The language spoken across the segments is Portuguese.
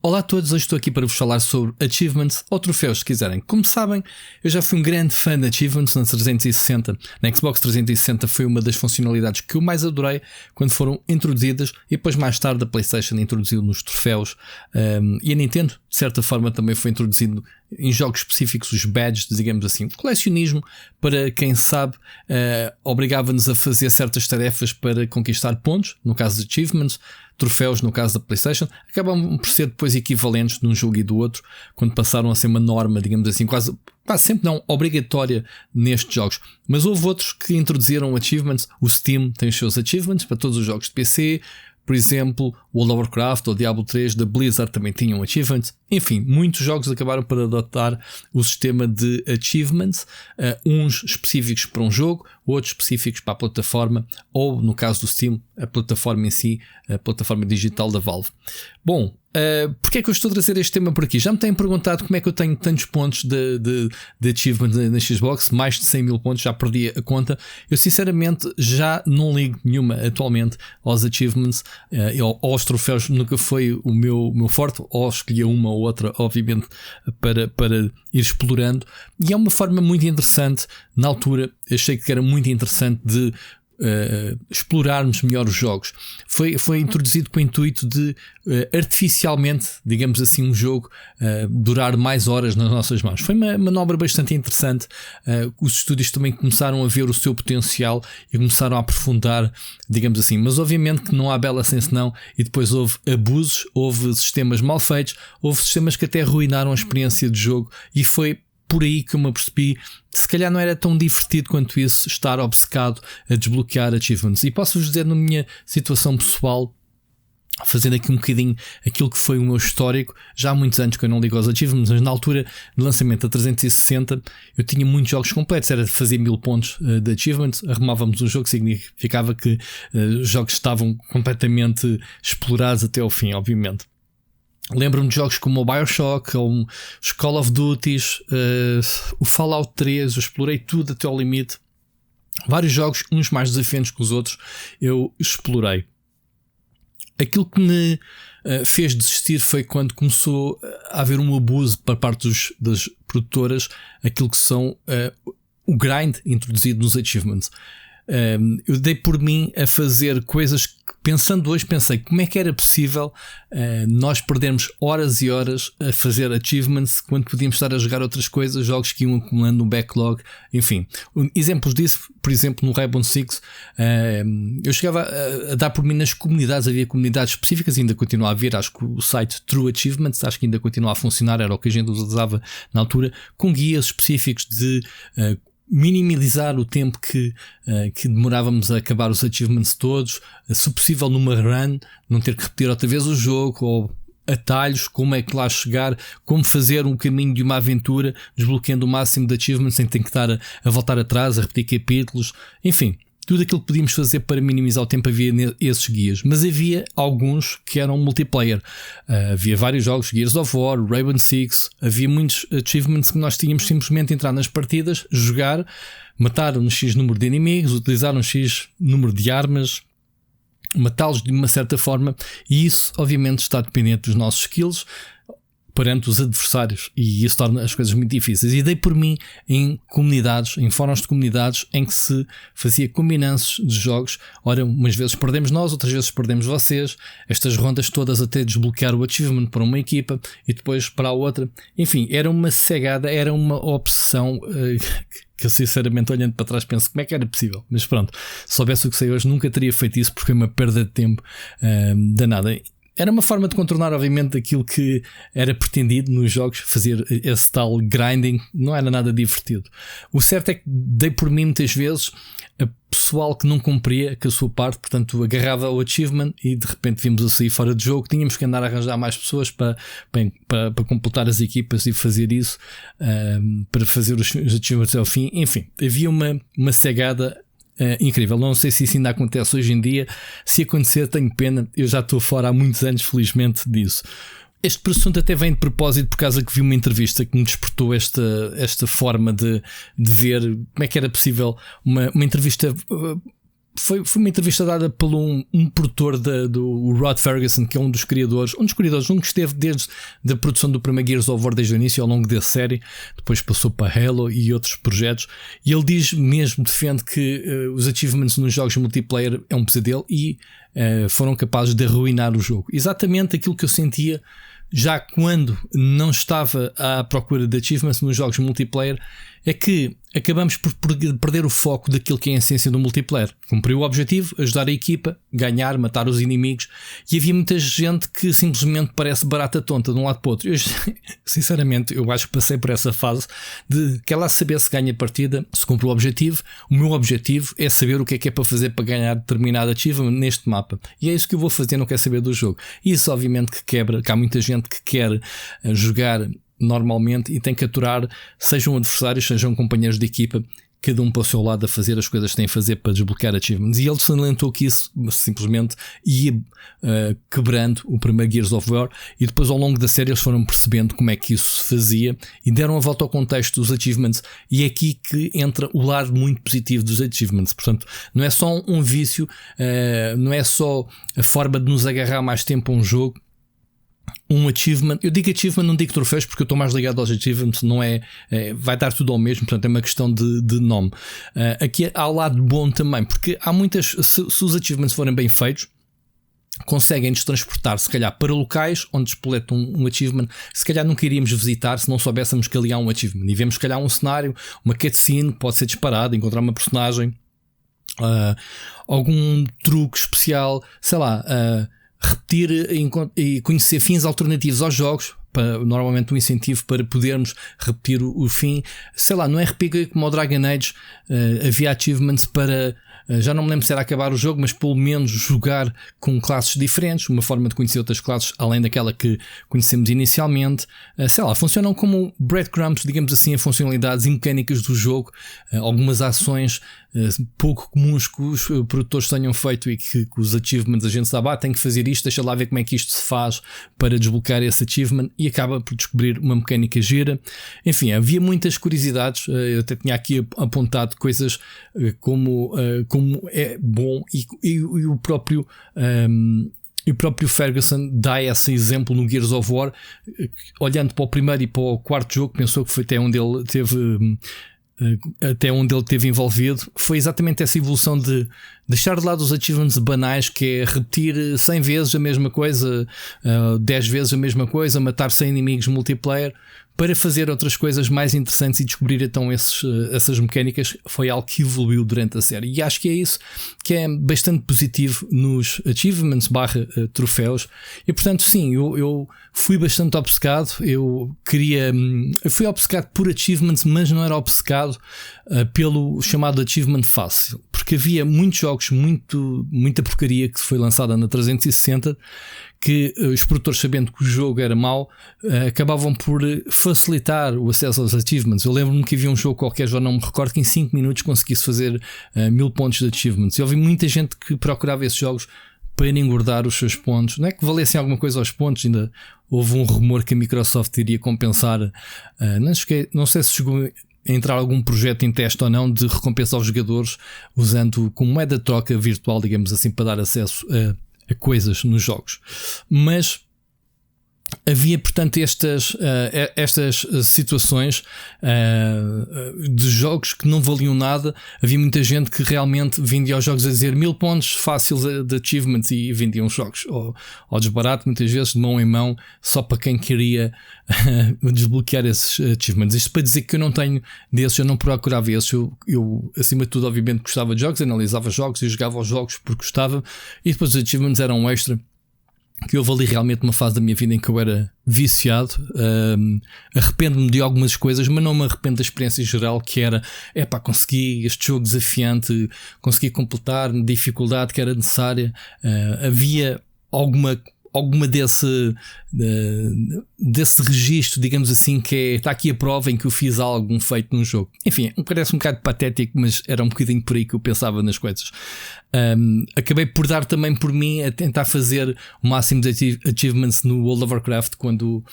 Olá a todos, hoje estou aqui para vos falar sobre achievements ou troféus, se quiserem. Como sabem, eu já fui um grande fã de achievements na 360. Na Xbox 360 foi uma das funcionalidades que eu mais adorei quando foram introduzidas, e depois mais tarde a PlayStation introduziu nos troféus, e a Nintendo, de certa forma, também foi introduzindo em jogos específicos os badges, digamos assim. Colecionismo, para quem sabe, obrigava-nos a fazer certas tarefas para conquistar pontos, no caso de achievements. Troféus, no caso da PlayStation, acabam por ser depois equivalentes de um jogo e do outro, quando passaram a ser uma norma, digamos assim, quase sempre não obrigatória nestes jogos. Mas houve outros que introduziram achievements. O Steam tem os seus achievements para todos os jogos de PC. Por exemplo, World of Warcraft ou Diablo 3 da Blizzard também tinham achievements. Enfim, muitos jogos acabaram por adotar o sistema de achievements, uns específicos para um jogo, outros específicos para a plataforma, ou no caso do Steam, a plataforma em si, a plataforma digital da Valve. Bom, porque é que eu estou a trazer este tema por aqui? Já me têm perguntado como é que eu tenho tantos pontos de achievement na Xbox, mais de 100 mil pontos, já perdi a conta. Eu sinceramente já não ligo nenhuma atualmente aos achievements, aos troféus, nunca foi o meu forte, ou escolhia uma ou outra, obviamente, para ir explorando. E é uma forma muito interessante. Na altura achei que era muito interessante de explorarmos melhor os jogos. Foi introduzido com o intuito de artificialmente, digamos assim, um jogo durar mais horas nas nossas mãos. Foi uma manobra bastante interessante. Os estúdios também começaram a ver o seu potencial e começaram a aprofundar, digamos assim, mas obviamente que não há bela sem senão, e depois houve abusos, houve sistemas mal feitos, houve sistemas que até arruinaram a experiência de jogo, e foi por aí que eu me apercebi, se calhar não era tão divertido quanto isso estar obcecado a desbloquear achievements. E posso-vos dizer, na minha situação pessoal, fazendo aqui um bocadinho aquilo que foi o meu histórico, já há muitos anos que eu não ligo aos achievements, mas na altura do lançamento da 360 eu tinha muitos jogos completos, era de fazer 1000 pontos de achievements, arrumávamos um jogo, significava que os jogos estavam completamente explorados até ao fim, obviamente. Lembro-me de jogos como o BioShock, ou os Call of Duties, o Fallout 3, eu explorei tudo até ao limite. Vários jogos, uns mais desafiantes que os outros, eu explorei. Aquilo que me fez desistir foi quando começou a haver um abuso por parte das produtoras, aquilo que são o grind introduzido nos achievements. Eu dei por mim a fazer coisas que, pensando hoje, pensei como é que era possível nós perdermos horas e horas a fazer achievements quando podíamos estar a jogar outras coisas, jogos que iam acumulando um backlog. Enfim, exemplos disso, por exemplo, no Rainbow Six, eu chegava a dar por mim nas comunidades, havia comunidades específicas, ainda continua a haver, acho que o site True Achievements, acho que ainda continua a funcionar, era o que a gente usava na altura, com guias específicos de minimizar o tempo que demorávamos a acabar os achievements todos, se possível numa run, não ter que repetir outra vez o jogo, ou atalhos, como é que lá chegar, como fazer um caminho de uma aventura, desbloqueando o máximo de achievements sem ter que estar a voltar atrás, a repetir capítulos, enfim. Tudo aquilo que podíamos fazer para minimizar o tempo, havia esses guias. Mas havia alguns que eram multiplayer. Havia vários jogos, Gears of War, Rainbow Six. Havia muitos achievements que nós tínhamos simplesmente entrar nas partidas, jogar, matar um X número de inimigos, utilizar um X número de armas, matá-los de uma certa forma. E isso, obviamente, está dependente dos nossos skills perante os adversários, e isso torna as coisas muito difíceis. E dei por mim em comunidades, em fóruns de comunidades, em que se fazia combinanços de jogos. Ora, umas vezes perdemos nós, outras vezes perdemos vocês, estas rondas todas até desbloquear o achievement para uma equipa e depois para a outra. Enfim, era uma cegada, era uma obsessão que eu, sinceramente, olhando para trás, penso como é que era possível. Mas pronto, se soubesse o que sei hoje, nunca teria feito isso, porque foi uma perda de tempo danada. Era uma forma de contornar, obviamente, aquilo que era pretendido nos jogos, fazer esse tal grinding, não era nada divertido. O certo é que dei por mim muitas vezes a pessoal que não cumpria com a sua parte, portanto agarrava o achievement e de repente vimos a sair fora de jogo, tínhamos que andar a arranjar mais pessoas para completar as equipas e fazer isso, para fazer os achievements ao fim. Enfim, havia uma cegada incrível. Não sei se isso ainda acontece hoje em dia. Se acontecer, tenho pena, eu já estou fora há muitos anos, felizmente, disso. Este assunto até vem de propósito por causa que vi uma entrevista que me despertou esta forma de ver como é que era possível uma entrevista foi uma entrevista dada por um produtor do Rod Ferguson, que é um dos criadores, um que esteve desde a produção do primeiro Gears of War desde o início ao longo da série, depois passou para Halo e outros projetos, e ele diz mesmo, defende que os achievements nos jogos multiplayer é um pesadelo e foram capazes de arruinar o jogo. Exatamente aquilo que eu sentia já quando não estava à procura de achievements nos jogos multiplayer, é que acabamos por perder o foco daquilo que é a essência do multiplayer. Cumprir o objetivo, ajudar a equipa, ganhar, matar os inimigos, e havia muita gente que simplesmente parece barata tonta de um lado para o outro. Eu, sinceramente, eu acho que passei por essa fase de quer lá saber se ganha a partida, se cumpre o objetivo. O meu objetivo é saber o que é para fazer para ganhar determinado achievement neste mapa, e é isso que eu vou fazer, não quero saber do jogo. E isso obviamente que quebra, que há muita gente que quer jogar normalmente e tem que aturar, sejam adversários, sejam companheiros de equipa, cada um para o seu lado a fazer as coisas que tem a fazer para desbloquear achievements. E ele salientou que isso simplesmente ia quebrando o primeiro Gears of War, e depois ao longo da série eles foram percebendo como é que isso se fazia e deram a volta ao contexto dos achievements, e é aqui que entra o lado muito positivo dos achievements. Portanto, não é só um vício, não é só a forma de nos agarrar mais tempo a um jogo. Um achievement, eu digo achievement, não digo troféus, porque eu estou mais ligado aos achievements, não vai dar tudo ao mesmo, portanto é uma questão de nome. Aqui há o lado bom também, porque há muitas, se os achievements forem bem feitos, conseguem nos transportar se calhar para locais onde espoleta um achievement que se calhar nunca iríamos visitar se não soubéssemos que ali há um achievement, e vemos se calhar um cenário, uma cutscene que pode ser disparada, encontrar uma personagem, algum truque especial, sei lá, repetir e conhecer fins alternativos aos jogos, normalmente um incentivo para podermos repetir o fim. Sei lá, no RPG como o Dragon Age havia achievements para, já não me lembro se era acabar o jogo, mas pelo menos jogar com classes diferentes, uma forma de conhecer outras classes além daquela que conhecemos inicialmente. Sei lá, funcionam como breadcrumbs, digamos assim, a funcionalidades e mecânicas do jogo, algumas ações pouco comuns que os produtores tenham feito e que os achievements a gente sabe, tem que fazer isto, deixa lá ver como é que isto se faz para desbloquear esse achievement, e acaba por descobrir uma mecânica gira. Enfim, havia muitas curiosidades, eu até tinha aqui apontado coisas como é bom, e o próprio Ferguson dá esse exemplo no Gears of War, olhando para o primeiro e para o quarto jogo, pensou que foi até onde ele teve envolvido, foi exatamente essa evolução de deixar de lado os achievements banais, que é repetir 100 vezes a mesma coisa, 10 vezes a mesma coisa, matar 100 inimigos multiplayer, para fazer outras coisas mais interessantes e descobrir então essas mecânicas. Foi algo que evoluiu durante a série, e acho que é isso que é bastante positivo nos achievements / troféus. E portanto sim, eu fui bastante obcecado. Eu fui obcecado por achievements, mas não era obcecado pelo chamado achievement fácil, porque havia muitos jogos, muita porcaria que foi lançada na 360, que os produtores, sabendo que o jogo era mau, acabavam por facilitar o acesso aos achievements. Eu lembro-me que havia um jogo qualquer, já não me recordo, que em 5 minutos conseguisse fazer 1000 pontos de achievements. E houve muita gente que procurava esses jogos para engordar os seus pontos. Não é que valessem alguma coisa aos pontos, ainda houve um rumor que a Microsoft iria compensar, não sei se chegou a entrar algum projeto em teste ou não, de recompensa aos jogadores usando como moeda de troca virtual, digamos assim, para dar acesso a coisas nos jogos. Mas havia, portanto, estas situações de jogos que não valiam nada. Havia muita gente que realmente vendia aos jogos a dizer 1000 pontos fáceis de achievements, e vendiam os jogos ao desbarato, muitas vezes de mão em mão, só para quem queria desbloquear esses achievements. Isto para dizer que eu não tenho desses, eu não procurava esses. Eu acima de tudo, obviamente, gostava de jogos, analisava jogos e jogava os jogos porque gostava, e depois os achievements eram um extra. Que houve ali realmente uma fase da minha vida em que eu era viciado. Arrependo-me de algumas coisas, mas não me arrependo da experiência geral, que era, consegui este jogo desafiante, consegui completar na dificuldade que era necessária. Havia alguma desse registro, digamos assim, que está aqui a prova em que eu fiz algo feito num jogo. Enfim, parece um bocado patético, mas era um bocadinho por aí que eu pensava nas coisas. Acabei por dar também por mim a tentar fazer o máximo de achievements no World of Warcraft quando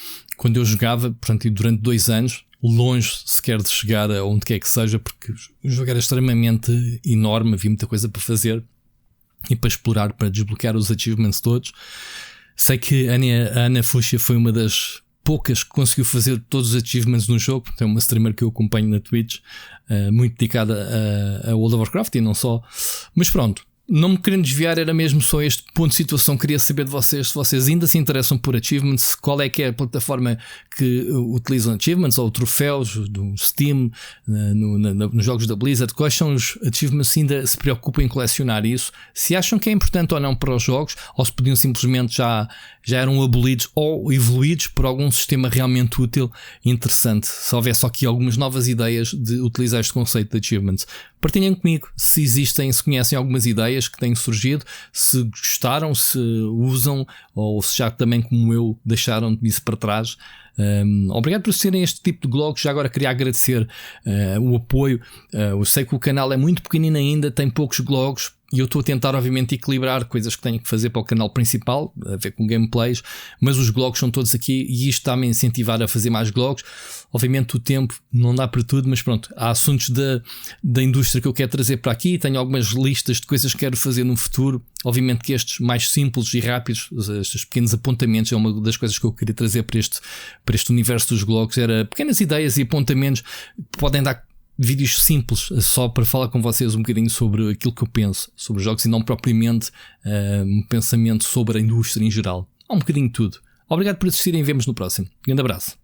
eu jogava, portanto, durante 2 anos. longe sequer de chegar a onde quer que seja, porque o jogo era extremamente enorme, havia muita coisa para fazer e para explorar, para desbloquear os achievements todos. Sei que a Ana Fuchsia foi uma das poucas que conseguiu fazer todos os achievements no jogo. Tem uma streamer que eu acompanho na Twitch, muito dedicada a World of Warcraft e não só. Mas pronto, não me querendo desviar, era mesmo só este ponto de situação. Queria saber de vocês, se vocês ainda se interessam por achievements, qual é que é a plataforma que utilizam achievements ou troféus do Steam, nos jogos da Blizzard. Quais são os achievements, se ainda se preocupam em colecionar isso, se acham que é importante ou não para os jogos, ou se podiam simplesmente já eram abolidos ou evoluídos por algum sistema realmente útil e interessante. Se houvesse aqui algumas novas ideias de utilizar este conceito de achievements, partilhem comigo se existem, se conhecem algumas ideias que têm surgido, se gostaram, se usam, ou se já também como eu deixaram disso para trás. Obrigado por serem este tipo de blogs. Já agora queria agradecer o apoio. Eu sei que o canal é muito pequenino ainda, tem poucos blogs, e eu estou a tentar obviamente equilibrar coisas que tenho que fazer para o canal principal, a ver com gameplays, mas os blogs são todos aqui e isto está-me a incentivar a fazer mais blogs. Obviamente o tempo não dá para tudo, mas pronto, há assuntos da indústria que eu quero trazer para aqui, tenho algumas listas de coisas que quero fazer no futuro. Obviamente que estes mais simples e rápidos, estes pequenos apontamentos, é uma das coisas que eu queria trazer para este universo dos blogs, era pequenas ideias e apontamentos que podem dar vídeos simples, só para falar com vocês um bocadinho sobre aquilo que eu penso sobre os jogos e não propriamente um pensamento sobre a indústria em geral. Há um bocadinho de tudo. Obrigado por assistirem e vemos no próximo. Grande abraço.